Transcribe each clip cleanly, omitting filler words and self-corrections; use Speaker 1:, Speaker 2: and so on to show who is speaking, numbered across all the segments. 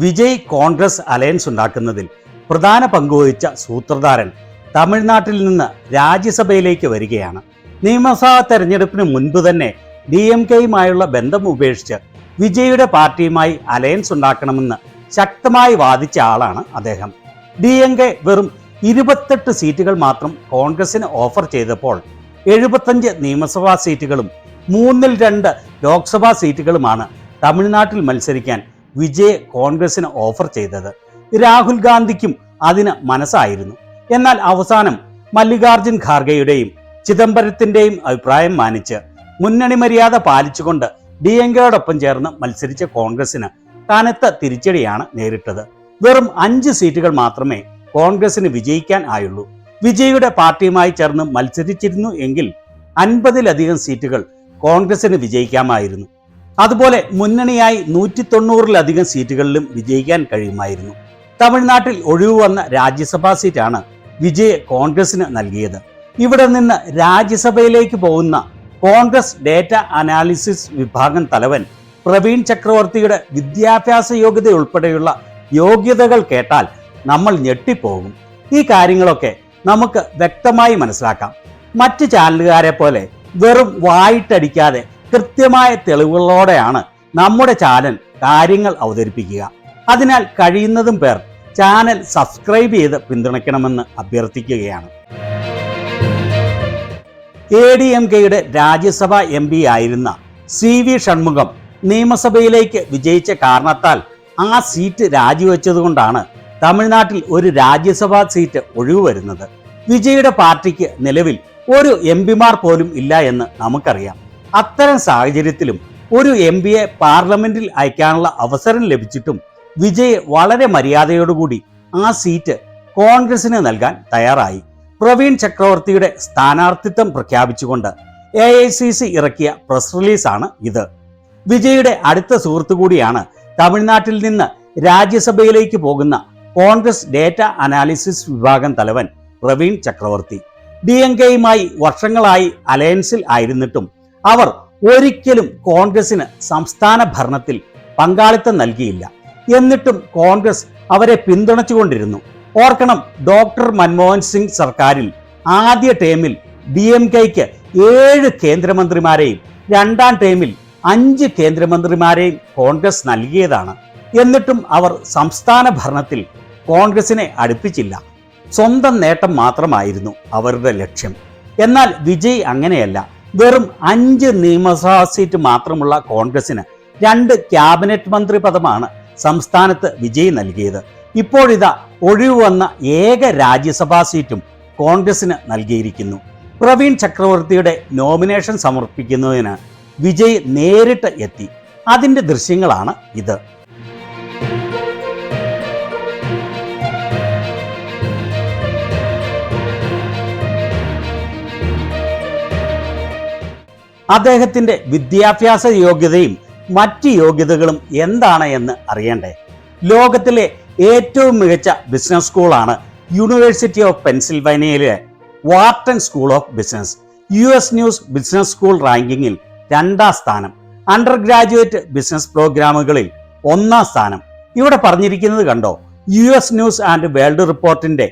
Speaker 1: Vijay Congress alliance ഉണ്ടാക്കുന്നതിൽ പ്രധാന പങ്കുവഹിച്ച സൂത്രധാരൻ തമിഴ്നാട്ടിൽ നിന്ന് രാജ്യസഭയിലേക്ക് വരികയാണ്. നിയമസഭാ തെരഞ്ഞെടുപ്പിന് മുൻപ് തന്നെ DMKയുമായുള്ള ബന്ധം ഉപേക്ഷിച്ച് വിജയുടെ പാർട്ടിയുമായി അലയൻസ് ഉണ്ടാക്കണമെന്ന് ശക്തമായി വാദിച്ച ആളാണ് അദ്ദേഹം. DMK വെറും 28 സീറ്റുകൾ മാത്രം കോൺഗ്രസിന് ഓഫർ ചെയ്തപ്പോൾ 75 നിയമസഭാ സീറ്റുകളും 2/3 ലോക്സഭാ സീറ്റുകളുമാണ് തമിഴ്നാട്ടിൽ മത്സരിക്കാൻ വിജയ് കോൺഗ്രസിന് ഓഫർ ചെയ്തത്. രാഹുൽ ഗാന്ധിക്കും അതിന് മനസ്സായിരുന്നു. എന്നാൽ അവസാനം മല്ലികാർജുൻ ഖാർഗെയുടെയും ചിദംബരത്തിന്റെയും അഭിപ്രായം മാനിച്ച് മുന്നണി മര്യാദ പാലിച്ചുകൊണ്ട് DMKയോടൊപ്പം ചേർന്ന് മത്സരിച്ച കോൺഗ്രസിന് കനത്ത തിരിച്ചടിയാണ് നേരിട്ടത്. വെറും 5 സീറ്റുകൾ മാത്രമേ കോൺഗ്രസിന് വിജയിക്കാൻ ആയുള്ളൂ. വിജയുടെ പാർട്ടിയുമായി ചേർന്ന് മത്സരിച്ചിരുന്നു എങ്കിൽ 50-ലധികം സീറ്റുകൾ കോൺഗ്രസിന് വിജയിക്കാമായിരുന്നു. അതുപോലെ മുന്നണിയായി 190-ലധികം സീറ്റുകളിലും വിജയിക്കാൻ കഴിയുമായിരുന്നു. തമിഴ്നാട്ടിൽ ഒഴിവ് വന്ന രാജ്യസഭാ സീറ്റാണ് വിജയ് കോൺഗ്രസിന് നൽകിയത്. ഇവിടെ നിന്ന് രാജ്യസഭയിലേക്ക് പോകുന്ന കോൺഗ്രസ് ഡേറ്റ അനാലിസിസ് വിഭാഗം തലവൻ പ്രവീൺ ചക്രവർത്തിയുടെ വിദ്യാഭ്യാസ യോഗ്യത ഉൾപ്പെടെയുള്ള യോഗ്യതകൾ കേട്ടാൽ നമ്മൾ ഞെട്ടിപ്പോകും. ഈ കാര്യങ്ങളൊക്കെ നമുക്ക് വ്യക്തമായി മനസ്സിലാക്കാം. മറ്റ് ചാനലുകാരെ പോലെ വെറും വായിട്ടടിക്കാതെ കൃത്യമായ തെളിവുകളോടെയാണ് നമ്മുടെ ചാനൽ കാര്യങ്ങൾ അവതരിപ്പിക്കുക. അതിനാൽ കഴിയുന്നതും പേർ ചാനൽ സബ്സ്ക്രൈബ് ചെയ്ത് പിന്തുണയ്ക്കണമെന്ന് അഭ്യർത്ഥിക്കുകയാണ്. ADMKയുടെ രാജ്യസഭാ MP ആയിരുന്ന CV ഷൺമുഖം നിയമസഭയിലേക്ക് വിജയിച്ച കാരണത്താൽ ആ സീറ്റ് രാജിവെച്ചതുകൊണ്ടാണ് തമിഴ്നാട്ടിൽ ഒരു രാജ്യസഭാ സീറ്റ് ഒഴിവ് വരുന്നത്. വിജയുടെ പാർട്ടിക്ക് നിലവിൽ ഒരു MP പോലും ഇല്ല എന്ന് നമുക്കറിയാം. അത്തരം സാഹചര്യത്തിലും ഒരു MP പാർലമെന്റിൽ അയക്കാനുള്ള അവസരം ലഭിച്ചിട്ടും വിജയ് വളരെ മര്യാദയോടുകൂടി ആ സീറ്റ് കോൺഗ്രസിന് നൽകാൻ തയ്യാറായി. പ്രവീൺ ചക്രവർത്തിയുടെ സ്ഥാനാർത്ഥിത്വം പ്രഖ്യാപിച്ചുകൊണ്ട് AICC ഇറക്കിയ പ്രസ് റിലീസാണ് ഇത്. വിജയുടെ അടുത്ത സുഹൃത്തു കൂടിയാണ് തമിഴ്നാട്ടിൽ നിന്ന് രാജ്യസഭയിലേക്ക് പോകുന്ന കോൺഗ്രസ് ഡേറ്റ അനാലിസിസ് വിഭാഗം തലവൻ പ്രവീൺ ചക്രവർത്തി. DMKയുമായി വർഷങ്ങളായി അലയൻസിൽ ആയിരുന്നിട്ടും അവർ ഒരിക്കലും കോൺഗ്രസിന് സംസ്ഥാന ഭരണത്തിൽ പങ്കാളിത്തം നൽകിയില്ല. എന്നിട്ടും കോൺഗ്രസ് അവരെ പിന്തുണച്ചുകൊണ്ടിരുന്നു. ഓർക്കണം, ഡോക്ടർ മൻമോഹൻ സിംഗ് സർക്കാരിൽ ആദ്യ ടേമിൽ DMKയ്ക്ക് 7 കേന്ദ്രമന്ത്രിമാരെയും 2ാം ടേമിൽ 5 കേന്ദ്രമന്ത്രിമാരെയും കോൺഗ്രസ് നൽകിയതാണ്. എന്നിട്ടും അവർ സംസ്ഥാന ഭരണത്തിൽ കോൺഗ്രസിനെ അടുപ്പിച്ചില്ല. സ്വന്തം നേട്ടം മാത്രമായിരുന്നു അവരുടെ ലക്ഷ്യം. എന്നാൽ വിജയ് അങ്ങനെയല്ല. വെറും 5 നിയമസഭാ സീറ്റ് മാത്രമുള്ള കോൺഗ്രസിന് 2 ക്യാബിനറ്റ് മന്ത്രി പദമാണ് സംസ്ഥാനത്ത് വിജയ് നൽകിയത്. ഇപ്പോഴിതാ ഒഴിവ് വന്ന ഏക രാജ്യസഭാ സീറ്റും കോൺഗ്രസിന് നൽകിയിരിക്കുന്നു. പ്രവീൺ ചക്രവർത്തിയുടെ നോമിനേഷൻ സമർപ്പിക്കുന്നതിന് വിജയ് നേരിട്ട് എത്തി. അതിൻ്റെ ദൃശ്യങ്ങളാണ് ഇത്. അദ്ദേഹത്തിൻ്റെ വിദ്യാഭ്യാസ യോഗ്യതയും മറ്റ് യോഗ്യതകളും എന്താണ് എന്ന് അറിയണ്ടേ? ലോകത്തിലെ ഏറ്റവും മികച്ച ബിസിനസ് സ്കൂളാണ് യൂണിവേഴ്സിറ്റി ഓഫ് പെൻസിൽവാനിയയിലെ Wharton school of business. US news business school റാങ്കിങ്ങിൽ 2ാം സ്ഥാനം. അണ്ടർ ഗ്രാജുവേറ്റ് ബിസിനസ് പ്രോഗ്രാമുകളിൽ 1ാം സ്ഥാനം. ഇവിടെ പറഞ്ഞിരിക്കുന്നത് കണ്ടോ? US ന്യൂസ് ആൻഡ് വേൾഡ് റിപ്പോർട്ടിന്റെ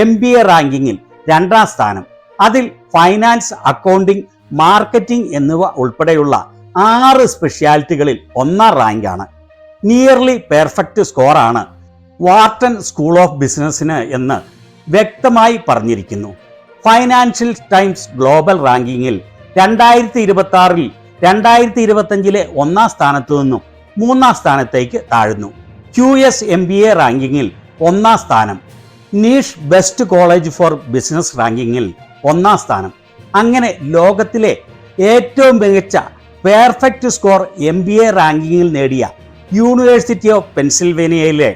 Speaker 1: MBA റാങ്കിങ്ങിൽ 2ാം സ്ഥാനം. അതിൽ ഫൈനാൻസ്, അക്കൗണ്ടിംഗ്, മാർക്കറ്റിംഗ് എന്നിവ ഉൾപ്പെടെയുള്ള 6 സ്പെഷ്യാലിറ്റികളിൽ 1ാം റാങ്കാണ്. നിയർലി പെർഫെക്റ്റ് സ്കോറാണ് വാർട്ടൺ സ്കൂൾ ഓഫ് ബിസിനസ്സിന് എന്ന് വ്യക്തമായി പറഞ്ഞിരിക്കുന്നു. ഫൈനാൻഷ്യൽ ടൈംസ് ഗ്ലോബൽ റാങ്കിങ്ങിൽ 2026-ൽ 2025-ലെ 1ാം സ്ഥാനത്തു നിന്നും 3ാം സ്ഥാനത്തേക്ക് താഴ്ന്നു. QS MBA റാങ്കിങ്ങിൽ 1ാം സ്ഥാനം. Niche best college four business റാങ്കിങ്ങിൽ 1ാം സ്ഥാനം. അങ്ങനെ ലോകത്തിലെ ഏറ്റവും മികച്ച പെർഫെക്റ്റ് സ്കോർ MBA റാങ്കിങ്ങിൽ നേടിയ യൂണിവേഴ്സിറ്റി ഓഫ് പെൻസിൽവേനിയയിലെ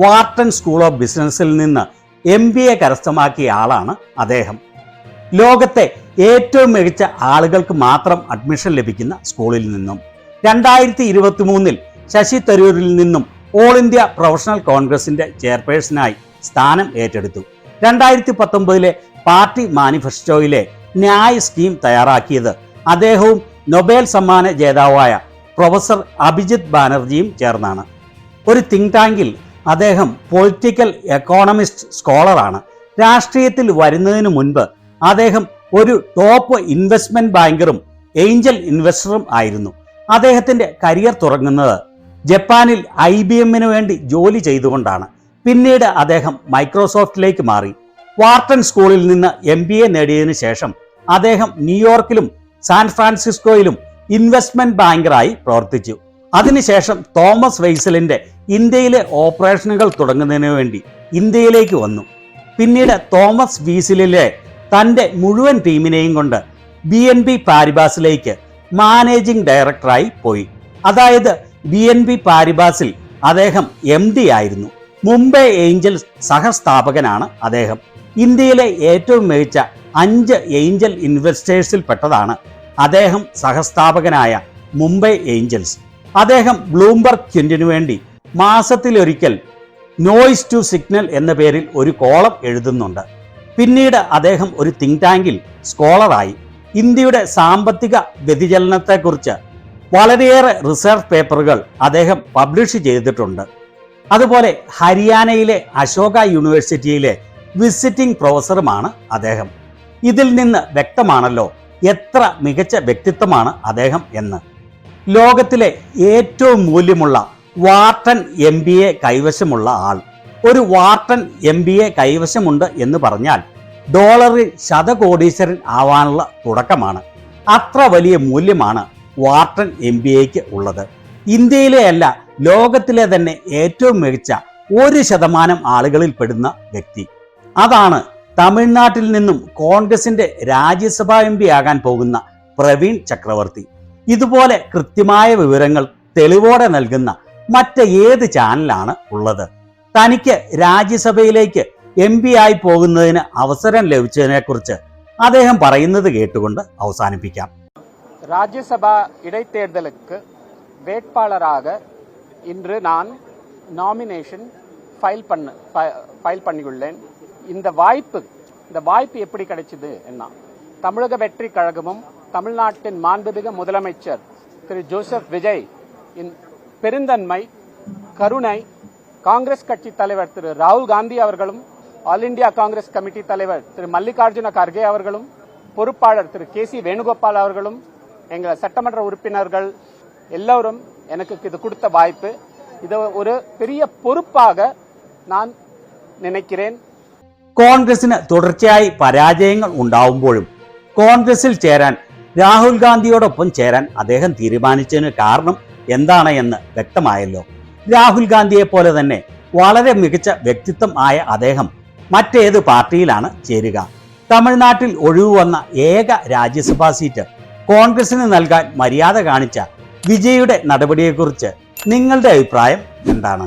Speaker 1: വാർട്ടൺ സ്കൂൾ ഓഫ് ബിസിനസ്സിൽ നിന്ന് MBA കരസ്ഥമാക്കിയ ആളാണ് അദ്ദേഹം. ലോകത്തെ ഏറ്റവും മികച്ച ആളുകൾക്ക് മാത്രം അഡ്മിഷൻ ലഭിക്കുന്ന സ്കൂളിൽ നിന്നും 2023-ൽ ശശി തരൂരിൽ നിന്നും ഓൾ ഇന്ത്യ പ്രൊഫഷണൽ കോൺഗ്രസിന്റെ ചെയർപേഴ്സണായി സ്ഥാനം ഏറ്റെടുത്തു. 2019-ലെ പാർട്ടി മാനിഫെസ്റ്റോയിലെ ന്യായ് സ്കീം തയ്യാറാക്കിയത് അദ്ദേഹവും നൊബേൽ സമ്മാന ജേതാവായ പ്രൊഫസർ അഭിജിത്ത് ബാനർജിയും ചേർന്നാണ്. ഒരു തിങ്ക് ടാങ്കിൽ അദ്ദേഹം പൊളിറ്റിക്കൽ എക്കോണമിസ്റ്റ് സ്കോളറാണ്. രാഷ്ട്രീയത്തിൽ വരുന്നതിന് മുൻപ് അദ്ദേഹം ഒരു ടോപ്പ് ഇൻവെസ്റ്റ്മെന്റ് ബാങ്കറും ഏഞ്ചൽ ഇൻവെസ്റ്ററും ആയിരുന്നു. അദ്ദേഹത്തിന്റെ കരിയർ തുടങ്ങുന്നത് ജപ്പാനിൽ IBM-ന് വേണ്ടി ജോലി ചെയ്തുകൊണ്ടാണ്. പിന്നീട് അദ്ദേഹം മൈക്രോസോഫ്റ്റിലേക്ക് മാറി. വാർട്ടൺ സ്കൂളിൽ നിന്ന് MBA നേടിയതിനു ശേഷം അദ്ദേഹം ന്യൂയോർക്കിലും സാൻ ഫ്രാൻസിസ്കോയിലും ഇൻവെസ്റ്റ്മെന്റ് ബാങ്കറായി പ്രവർത്തിച്ചു. അതിനുശേഷം തോമസ് വെയ്സലിന്റെ ഇന്ത്യയിലെ ഓപ്പറേഷനുകൾ തുടങ്ങുന്നതിന് വേണ്ടി ഇന്ത്യയിലേക്ക് വന്നു. പിന്നീട് തോമസ് വീസിലിലെ തൻ്റെ മുഴുവൻ ടീമിനെയും കൊണ്ട് BNP പാരിബാസിലേക്ക് മാനേജിംഗ് ഡയറക്ടറായി പോയി. അതായത് BNP പാരിബാസിൽ അദ്ദേഹം MD ആയിരുന്നു. മുംബൈ ഏഞ്ചൽസ് സഹസ്ഥാപകനാണ് അദ്ദേഹം. ഇന്ത്യയിലെ ഏറ്റവും മികച്ച 5 ഏഞ്ചൽ ഇൻവെസ്റ്റേഴ്സിൽ പെട്ടതാണ് അദ്ദേഹം സഹസ്ഥാപകനായ മുംബൈ ഏഞ്ചൽസ്. അദ്ദേഹം ബ്ലൂംബർഗ് ക്വിന്റിനു വേണ്ടി മാസത്തിലൊരിക്കൽ നോയ്സ് ടു സിഗ്നൽ എന്ന പേരിൽ ഒരു കോളം എഴുതുന്നുണ്ട്. പിന്നീട് അദ്ദേഹം ഒരു തിങ്ക് ടാങ്കിൽ സ്കോളറായി. ഇന്ത്യയുടെ സാമ്പത്തിക വ്യതിചലനത്തെക്കുറിച്ച് വളരെയേറെ റിസർച്ച് പേപ്പറുകൾ അദ്ദേഹം പബ്ലിഷ് ചെയ്തിട്ടുണ്ട്. അതുപോലെ ഹരിയാനയിലെ അശോക യൂണിവേഴ്സിറ്റിയിലെ വിസിറ്റിംഗ് പ്രൊഫസറുമാണ് അദ്ദേഹം. ഇതിൽ നിന്ന് വ്യക്തമാണല്ലോ എത്ര മികച്ച വ്യക്തിത്വമാണ് അദ്ദേഹം എന്ന്. ലോകത്തിലെ ഏറ്റവും മൂല്യമുള്ള വാർട്ടൺ MBA കൈവശമുള്ള ആൾ. ഒരു വാർട്ടൺ MBA കൈവശമുണ്ട് എന്ന് പറഞ്ഞാൽ ഡോളറിൽ ശതകോടീശ്വരൻ ആവാനുള്ള തുടക്കമാണ്. അത്ര വലിയ മൂല്യമാണ് വാർട്ടൺ MBAക്ക് ഉള്ളത്. ഇന്ത്യയിലെ അല്ല, ലോകത്തിലെ തന്നെ ഏറ്റവും മികച്ച 1% ആളുകളിൽ പെടുന്ന വ്യക്തി. അതാണ് തമിഴ്നാട്ടിൽ നിന്നും കോൺഗ്രസിന്റെ രാജ്യസഭാ MP ആകാൻ പോകുന്ന പ്രവീൺ ചക്രവർത്തി. ഇതുപോലെ കൃത്യമായ വിവരങ്ങൾ തെളിവോടെ നൽകുന്ന മറ്റേത് ചാനലാണ് ഉള്ളത്? തനിക്ക് രാജ്യസഭയിലേക്ക് MP ആയി പോകുന്നതിന് അവസരം ലഭിച്ചതിനെക്കുറിച്ച് അദ്ദേഹം പറയുന്നത് കേട്ടുകൊണ്ട് അവസാനിപ്പിക്കാം.
Speaker 2: ராஜ்யசபா இடைத்தேர்தலுக்கு வேட்பாளராக இன்று நான் நாமினேஷன் ஃபைல் பண்ணியுள்ளேன். இந்த வாய்ப்பு எப்படி கிடைச்சது என்ன, தமிழக வெற்றி கழகமும் தமிழ்நாட்டின் மாண்புமிகு முதலமைச்சர் திரு ஜோசப் விஜய் பெருந்தன்மை, கருணை, காங்கிரஸ் கட்சி தலைவர் திரு ராகுல் காந்தி அவர்களும், ஆல் இந்தியா காங்கிரஸ் கமிட்டி தலைவர் திரு மல்லிகார்ஜுன கர்கே அவர்களும், பொறுப்பாளர் திரு KC வேணுகோபால் அவர்களும், எங்கள் சட்டமன்ற உறுப்பினர்கள் எல்லோரும் எனக்கு இது கொடுத்த வாய்ப்பு. இது ஒரு பெரிய பொறுப்பாக நான் நினைக்கிறேன்.
Speaker 1: കോൺഗ്രസിന് തുടർച്ചയായി പരാജയങ്ങൾ ഉണ്ടാവുമ്പോഴും കോൺഗ്രസിൽ ചേരാൻ, രാഹുൽ ഗാന്ധിയോടൊപ്പം ചേരാൻ അദ്ദേഹം തീരുമാനിച്ചതിന് കാരണം എന്താണ് എന്ന് വ്യക്തമായല്ലോ. രാഹുൽ ഗാന്ധിയെ പോലെ തന്നെ വളരെ മികച്ച വ്യക്തിത്വം ആയ അദ്ദേഹം മറ്റേത് പാർട്ടിയിലാണ് ചേരുക? തമിഴ്നാട്ടിൽ ഒഴിവു വന്ന ഏക രാജ്യസഭാ സീറ്റ് കോൺഗ്രസിന് നൽകാൻ മര്യാദ കാണിച്ച വിജയുടെ നടപടിയെക്കുറിച്ച് നിങ്ങളുടെ അഭിപ്രായം എന്താണ്?